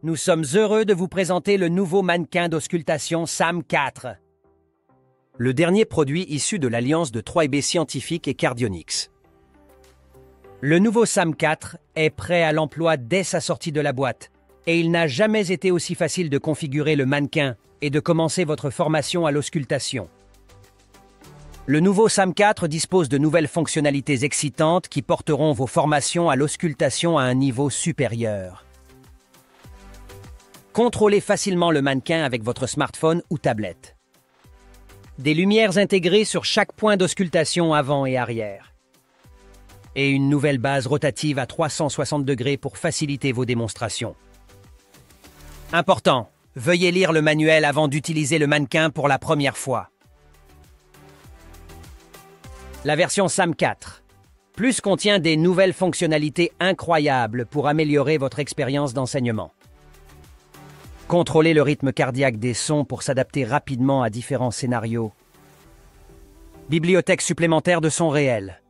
Nous sommes heureux de vous présenter le nouveau mannequin d'auscultation SAM4. Le dernier produit issu de l'alliance de 3B Scientifique et Cardionix. Le nouveau SAM4 est prêt à l'emploi dès sa sortie de la boîte et il n'a jamais été aussi facile de configurer le mannequin et de commencer votre formation à l'auscultation. Le nouveau SAM4 dispose de nouvelles fonctionnalités excitantes qui porteront vos formations à l'auscultation à un niveau supérieur. Contrôlez facilement le mannequin avec votre smartphone ou tablette. Des lumières intégrées sur chaque point d'auscultation avant et arrière. Et une nouvelle base rotative à 360 degrés pour faciliter vos démonstrations. Important, veuillez lire le manuel avant d'utiliser le mannequin pour la première fois. La version SAM4 Plus contient des nouvelles fonctionnalités incroyables pour améliorer votre expérience d'enseignement. Contrôlez le rythme cardiaque des sons pour s'adapter rapidement à différents scénarios. Bibliothèque supplémentaire de sons réels.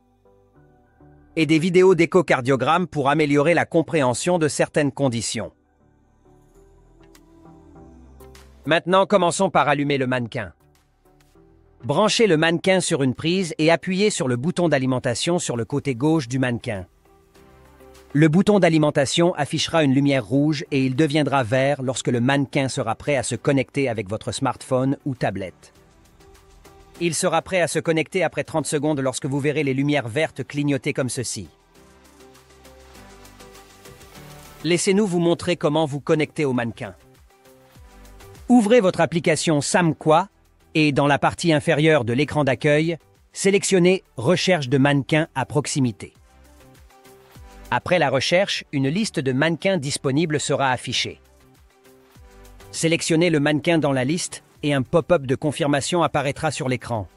Et des vidéos d'échocardiogramme pour améliorer la compréhension de certaines conditions. Maintenant, commençons par allumer le mannequin. Branchez le mannequin sur une prise et appuyez sur le bouton d'alimentation sur le côté gauche du mannequin. Le bouton d'alimentation affichera une lumière rouge et il deviendra vert lorsque le mannequin sera prêt à se connecter avec votre smartphone ou tablette. Il sera prêt à se connecter après 30 secondes lorsque vous verrez les lumières vertes clignoter comme ceci. Laissez-nous vous montrer comment vous connecter au mannequin. Ouvrez votre application SAM4 et dans la partie inférieure de l'écran d'accueil, sélectionnez « Recherche de mannequins à proximité ». Après la recherche, une liste de mannequins disponibles sera affichée. Sélectionnez le mannequin dans la liste et un pop-up de confirmation apparaîtra sur l'écran.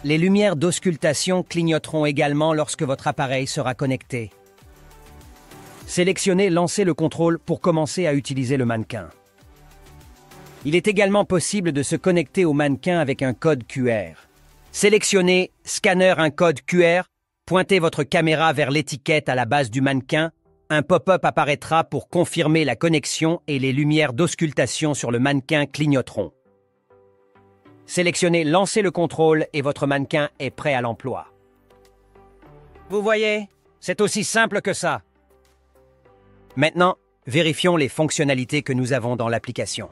Les lumières d'auscultation clignoteront également lorsque votre appareil sera connecté. Sélectionnez « Lancer le contrôle » pour commencer à utiliser le mannequin. Il est également possible de se connecter au mannequin avec un code QR. Sélectionnez « Scanner un code QR ». Pointez votre caméra vers l'étiquette à la base du mannequin, un pop-up apparaîtra pour confirmer la connexion et les lumières d'auscultation sur le mannequin clignoteront. Sélectionnez « Lancer le contrôle » et votre mannequin est prêt à l'emploi. Vous voyez, c'est aussi simple que ça. Maintenant, vérifions les fonctionnalités que nous avons dans l'application.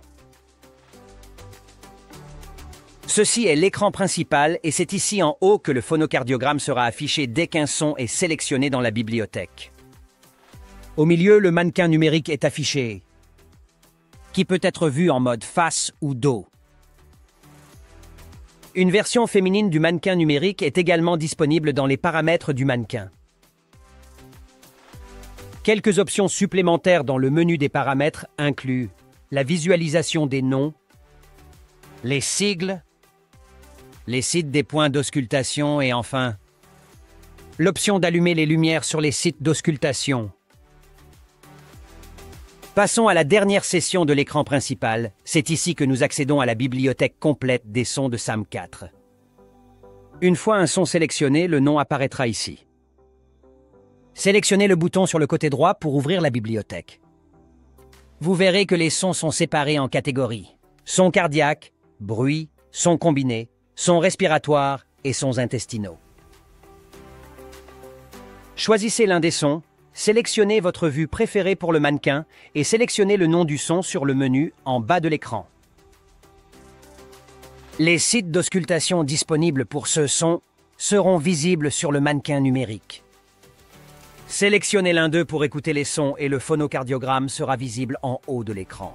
Ceci est l'écran principal et c'est ici en haut que le phonocardiogramme sera affiché dès qu'un son est sélectionné dans la bibliothèque. Au milieu, le mannequin numérique est affiché, qui peut être vu en mode face ou dos. Une version féminine du mannequin numérique est également disponible dans les paramètres du mannequin. Quelques options supplémentaires dans le menu des paramètres incluent la visualisation des noms, les sigles, les sites des points d'auscultation et enfin, l'option d'allumer les lumières sur les sites d'auscultation. Passons à la dernière session de l'écran principal. C'est ici que nous accédons à la bibliothèque complète des sons de SAM4. Une fois un son sélectionné, le nom apparaîtra ici. Sélectionnez le bouton sur le côté droit pour ouvrir la bibliothèque. Vous verrez que les sons sont séparés en catégories. Sons cardiaques, bruit, sons combinés, sons respiratoires et sons intestinaux. Choisissez l'un des sons, sélectionnez votre vue préférée pour le mannequin et sélectionnez le nom du son sur le menu en bas de l'écran. Les sites d'auscultation disponibles pour ce son seront visibles sur le mannequin numérique. Sélectionnez l'un d'eux pour écouter les sons et le phonocardiogramme sera visible en haut de l'écran.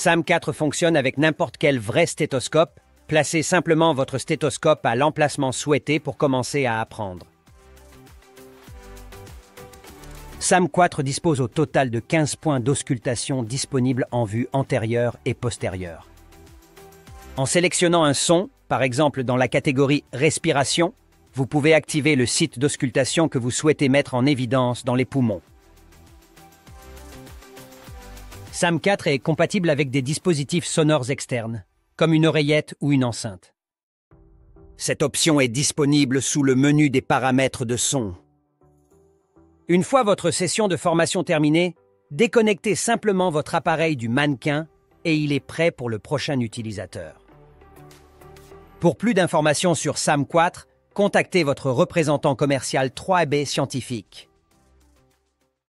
SAM4 fonctionne avec n'importe quel vrai stéthoscope. Placez simplement votre stéthoscope à l'emplacement souhaité pour commencer à apprendre. SAM4 dispose au total de 15 points d'auscultation disponibles en vue antérieure et postérieure. En sélectionnant un son, par exemple dans la catégorie « Respiration », vous pouvez activer le site d'auscultation que vous souhaitez mettre en évidence dans les poumons. SAM4 est compatible avec des dispositifs sonores externes, comme une oreillette ou une enceinte. Cette option est disponible sous le menu des paramètres de son. Une fois votre session de formation terminée, déconnectez simplement votre appareil du mannequin et il est prêt pour le prochain utilisateur. Pour plus d'informations sur SAM 4, contactez votre représentant commercial 3B Scientifique.